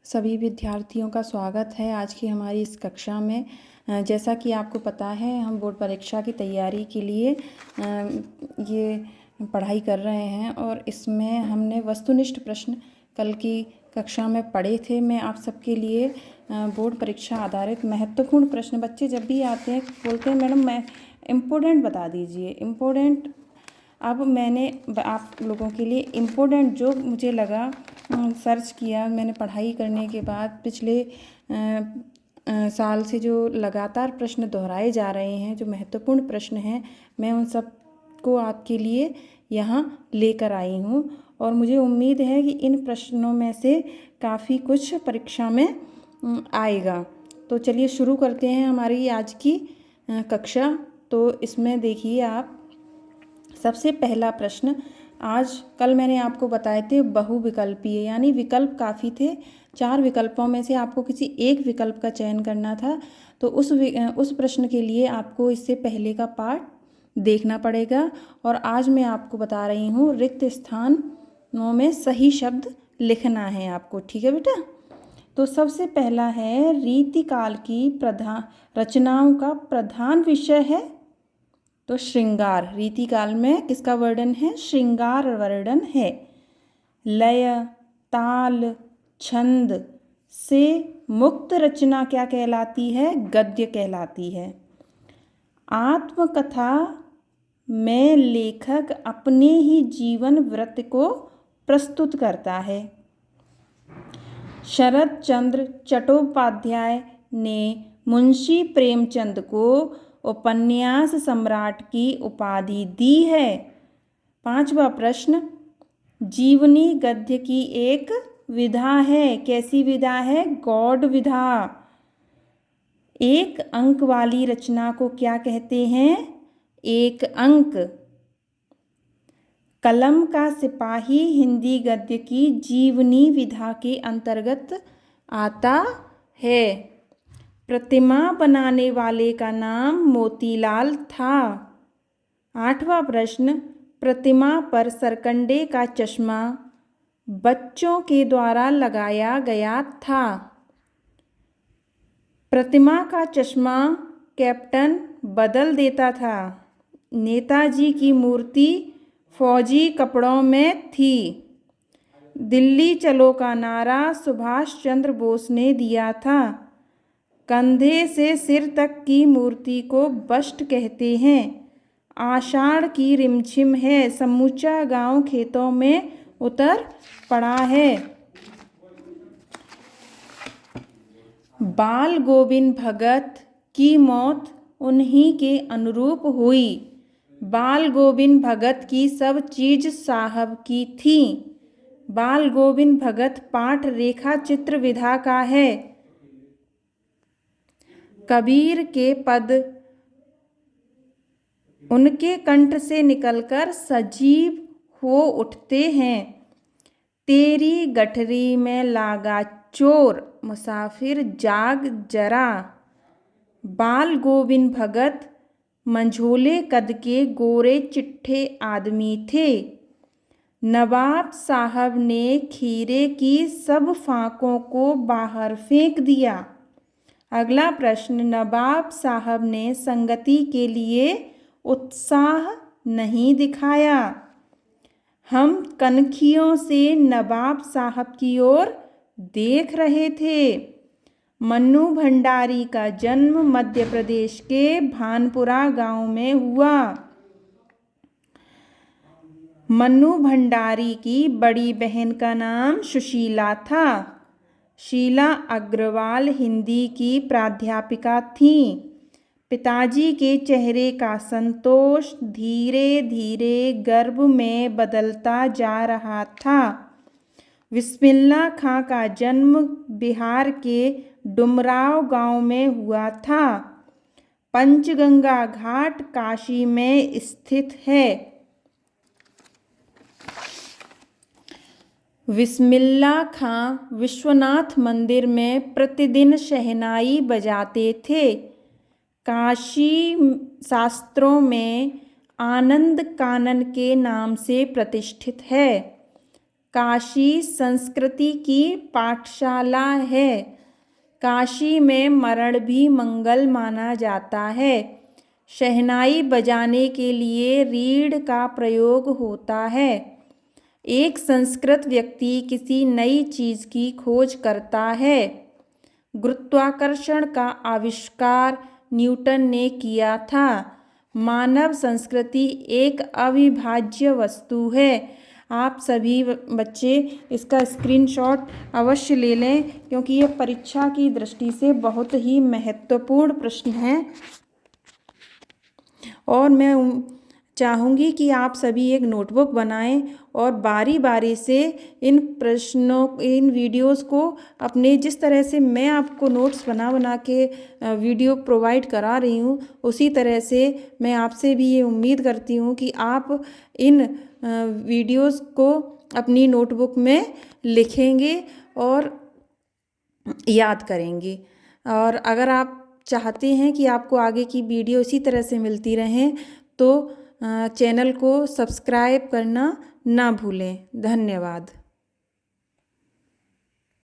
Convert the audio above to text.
सभी विद्यार्थियों का स्वागत है आज की हमारी इस कक्षा में। जैसा कि आपको पता है, हम बोर्ड परीक्षा की तैयारी के लिए ये पढ़ाई कर रहे हैं और इसमें हमने वस्तुनिष्ठ प्रश्न कल की कक्षा में पढ़े थे। मैं आप सबके लिए बोर्ड परीक्षा आधारित महत्वपूर्ण प्रश्न, बच्चे जब भी आते हैं बोलते हैं मैडम मैं इम्पोर्टेंट बता दीजिए, इम्पोर्टेंट। अब मैंने आप लोगों के लिए इम्पोर्टेंट जो मुझे लगा, सर्च किया मैंने पढ़ाई करने के बाद, पिछले साल से जो लगातार प्रश्न दोहराए जा रहे हैं, जो महत्वपूर्ण प्रश्न हैं, मैं उन सब को आपके लिए यहाँ लेकर आई हूँ और मुझे उम्मीद है कि इन प्रश्नों में से काफ़ी कुछ परीक्षा में आएगा। तो चलिए शुरू करते हैं हमारी आज की कक्षा। तो इसमें देखिए आप, सबसे पहला प्रश्न, कल मैंने आपको बताए थे बहुविकल्पीय, यानी विकल्प काफ़ी थे। 4 विकल्पों में से आपको किसी एक विकल्प का चयन करना था। तो उस प्रश्न के लिए आपको इससे पहले का पार्ट देखना पड़ेगा। और आज मैं आपको बता रही हूँ रिक्त स्थानों में सही शब्द लिखना है आपको, ठीक है बेटा। तो सबसे पहला है, रीतिकाल की प्रधान रचनाओं का प्रधान विषय है तो श्रृंगार। रीतिकाल में किसका वर्णन है? श्रृंगार वर्णन है। लय, ताल, छंद से मुक्त रचना क्या कहलाती है? गद्य कहलाती है। आत्मकथा में लेखक अपने ही जीवन वृत्त को प्रस्तुत करता है। शरद चंद्र चट्टोपाध्याय ने मुंशी प्रेमचंद को उपन्यास सम्राट की उपाधि दी है। 5वां प्रश्न, जीवनी गद्य की एक विधा है। कैसी विधा है? गौड़ विधा। 1 अंक वाली रचना को क्या कहते हैं? 1 अंक। कलम का सिपाही हिंदी गद्य की जीवनी विधा के अंतर्गत आता है। प्रतिमा बनाने वाले का नाम मोतीलाल था। 8वां प्रश्न, प्रतिमा पर सरकंडे का चश्मा बच्चों के द्वारा लगाया गया था। प्रतिमा का चश्मा कैप्टन बदल देता था। नेताजी की मूर्ति फौजी कपड़ों में थी। दिल्ली चलो का नारा सुभाष चंद्र बोस ने दिया था। कंधे से सिर तक की मूर्ति को बस्ट कहते हैं। आषाढ़ की रिमझिम है, समूचा गांव खेतों में उतर पड़ा है। बाल गोविंद भगत की मौत उन्हीं के अनुरूप हुई। बाल गोविंद भगत की सब चीज साहब की थी। बाल गोविंद भगत पाठ रेखा चित्र विधा का है। कबीर के पद उनके कंठ से निकलकर सजीव हो उठते हैं। तेरी गठरी में लागा चोर, मुसाफिर जाग जरा। बाल गोविंद भगत मंझोले कद के गोरे चिट्ठे आदमी थे। नवाब साहब ने खीरे की सब फांकों को बाहर फेंक दिया। अगला प्रश्न, नवाब साहब ने संगति के लिए उत्साह नहीं दिखाया। हम कनखियों से नवाब साहब की ओर देख रहे थे। मन्नू भंडारी का जन्म मध्य प्रदेश के भानपुरा गांव में हुआ। मन्नू भंडारी की बड़ी बहन का नाम सुशीला था। शीला अग्रवाल हिंदी की प्राध्यापिका थीं। पिताजी के चेहरे का संतोष धीरे धीरे गर्व में बदलता जा रहा था। बिस्मिल्लाह खां का जन्म बिहार के डुमराव गांव में हुआ था। पंचगंगा घाट काशी में स्थित है। बिस्मिल्लाह खां विश्वनाथ मंदिर में प्रतिदिन शहनाई बजाते थे। काशी शास्त्रों में आनंद कानन के नाम से प्रतिष्ठित है। काशी संस्कृति की पाठशाला है। काशी में मरण भी मंगल माना जाता है। शहनाई बजाने के लिए रीढ़ का प्रयोग होता है। एक संस्कृत व्यक्ति किसी नई चीज़ की खोज करता है। गुरुत्वाकर्षण का आविष्कार न्यूटन ने किया था। मानव संस्कृति एक अविभाज्य वस्तु है। आप सभी बच्चे इसका स्क्रीनशॉट अवश्य ले लें, क्योंकि ये परीक्षा की दृष्टि से बहुत ही महत्वपूर्ण प्रश्न हैं। और मैं चाहूँगी कि आप सभी एक नोटबुक बनाएं और बारी बारी से इन वीडियोस को अपने, जिस तरह से मैं आपको नोट्स बना के वीडियो प्रोवाइड करा रही हूँ, उसी तरह से मैं आपसे भी ये उम्मीद करती हूँ कि आप इन वीडियोस को अपनी नोटबुक में लिखेंगे और याद करेंगे। और अगर आप चाहते हैं कि आपको आगे की वीडियो इसी तरह से मिलती रहें तो चैनल को सब्सक्राइब करना ना भूलें। धन्यवाद।